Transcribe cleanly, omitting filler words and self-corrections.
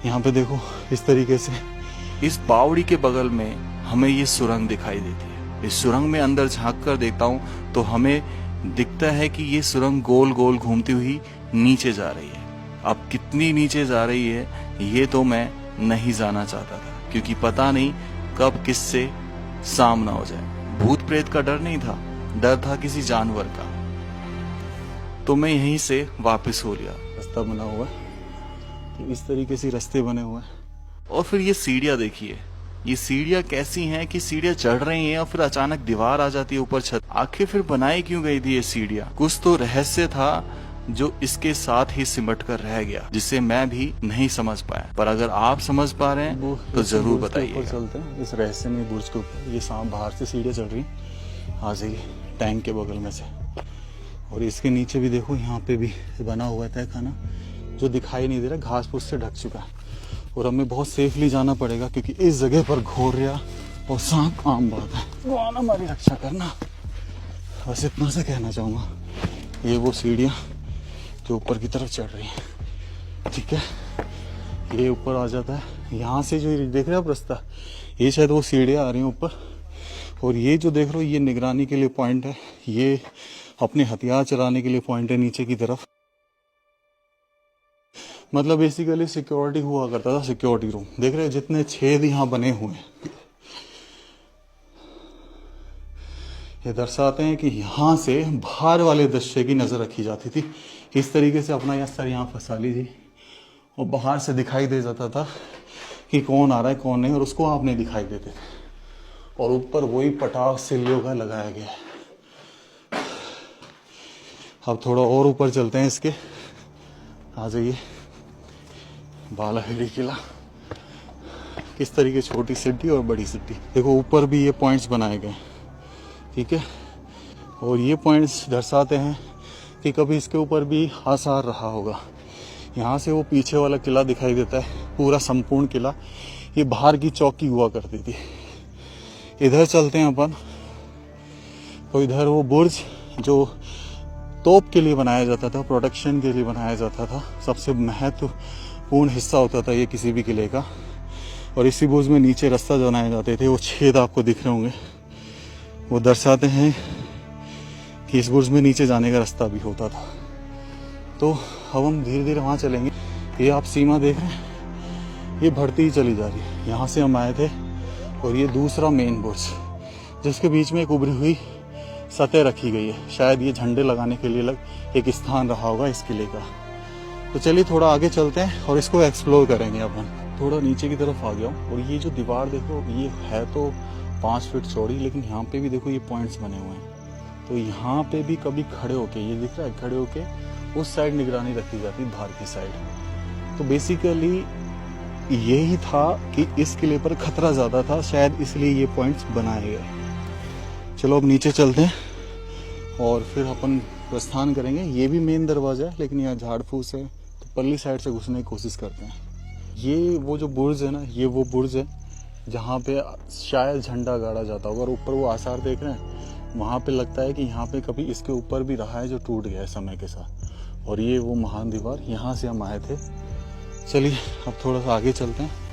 यहाँ पे देखो इस तरीके से इस बावड़ी के बगल में हमें ये सुरंग दिखाई देती है। इस सुरंग में अंदर झांक कर देखता हूँ तो हमें दिखता है कि ये सुरंग गोल गोल घूमती हुई नीचे जा रही है। अब कितनी नीचे जा रही है ये तो मैं नहीं जाना चाहता था, क्योंकि पता नहीं कब किससे सामना हो जाए। भूत प्रेत का डर नहीं था, डर था किसी जानवर का। तो मैं यहीं से वापस हो लिया। रास्ता बना हुआ है, तो इस तरीके से रास्ते बने हुए हैं। और फिर ये सीढ़ियाँ देखिए, ये सीढ़ियाँ कैसी हैं कि सीढ़ियाँ चढ़ रही हैं और फिर अचानक दीवार आ जाती है ऊपर छत। आखिर फिर बनाई क्यों गई थी ये सीढ़ियाँ? कुछ तो रहस्य था जो इसके साथ ही सिमट कर रह गया, जिसे मैं भी नहीं समझ पाया। पर अगर आप समझ पा रहे हैं तो जरूर बताइए। चलते हैं इस रहस्यमय बुर्ज के ऊपर। ये सांप बाहर से सीढ़ियाँ चढ़ रही आ जाइए टैंक के बगल में से। और इसके नीचे भी देखो, यहाँ पे भी बना हुआ था खाना जो दिखाई नहीं दे रहा, घास फूस से ढक चुका है। और हमें बहुत सेफली जाना पड़ेगा, क्योंकि इस जगह पर घोरिया और सांप आम बात है। भगवान हमारी रक्षा करना, बस इतना सा कहना चाहूँगा। ये वो सीढ़ियाँ जो ऊपर की तरफ चढ़ रही हैं, ठीक है। ये ऊपर आ जाता है, यहाँ से जो देख रहे हो आप रास्ता, ये शायद वो सीढ़ियाँ आ रही हैं ऊपर। और ये जो देख रहे हो ये निगरानी के लिए पॉइंट है, ये अपने हथियार चलाने के लिए पॉइंट है नीचे की तरफ। मतलब बेसिकली सिक्योरिटी हुआ करता था, सिक्योरिटी रूम। देख रहे हो जितने छेद यहाँ बने हुए हैं, ये दर्शाते हैं कि यहाँ से बाहर वाले दृश्य की नजर रखी जाती थी। इस तरीके से अपना यह सर यहाँ फंसा लीजिए और बाहर से दिखाई दे जाता था कि कौन आ रहा है कौन नहीं, और उसको आप नहीं दिखाई देते थे। और ऊपर वही पटाख सिल्लियों का लगाया गया है। अब थोड़ा और ऊपर चलते हैं इसके, आ जाइए। बालाहेड़ी किला, किस तरीके छोटी सिटी और बड़ी सिटी। देखो ऊपर भी ये पॉइंट्स बनाए गए, ठीक है। और ये पॉइंट्स दर्शाते हैं कि कभी इसके ऊपर भी आसार रहा होगा। यहाँ से वो पीछे वाला किला दिखाई देता है, पूरा संपूर्ण किला। ये बाहर की चौकी हुआ करती थी। इधर चलते हैं अपन, तो इधर वो बुर्ज जो तोप के लिए बनाया जाता था, प्रोटेक्शन के लिए बनाया जाता था, सबसे महत्वपूर्ण हिस्सा होता था ये किसी भी किले का। और इसी बुर्ज में नीचे रास्ता बनाए जाते थे। वो छेद आपको दिख रहे होंगे, वो दर्शाते हैं कि इस बुर्ज में नीचे जाने का रास्ता भी होता था। तो अब हम धीरे धीरे वहाँ चलेंगे। ये आप सीमा देख रहे हैं, ये बढ़ती ही चली जा रही है। यहाँ से हम आए थे, और ये दूसरा मेन बुर्ज जिसके बीच में एक उभरी हुई सतह रखी गई है। शायद ये झंडे लगाने के लिए एक स्थान रहा होगा इस किले का। तो चलिए थोड़ा आगे चलते हैं और इसको एक्सप्लोर करेंगे अपन। थोड़ा नीचे की तरफ आ गया हूँ, और ये जो दीवार देखो, ये है तो 5 फीट चौड़ी, लेकिन यहाँ पे भी देखो ये पॉइंट्स बने हुए हैं। तो यहाँ पे भी कभी खड़े होके, ये दिख रहा है, खड़े होके उस साइड निगरानी रखी जाती है, बाहर की साइड। तो बेसिकली यही था कि इस किले पर खतरा ज्यादा था, शायद इसलिए ये पॉइंट्स बनाए गए। चलो अब नीचे चलते हैं और फिर अपन प्रस्थान करेंगे। ये भी मेन दरवाजा है, लेकिन यहाँ झाड़ फूस है, तो पल्ली साइड से घुसने की कोशिश करते हैं। ये वो जो बुर्ज है ना, ये वो बुर्ज है जहाँ पे शायद झंडा गाड़ा जाता होगा। और ऊपर वो आसार देख रहे हैं, वहाँ पे लगता है कि यहाँ पे कभी इसके ऊपर भी रहा है जो टूट गया है समय के साथ। और ये वो महान दीवार, यहाँ से हम आए थे। चलिए अब थोड़ा सा आगे चलते हैं।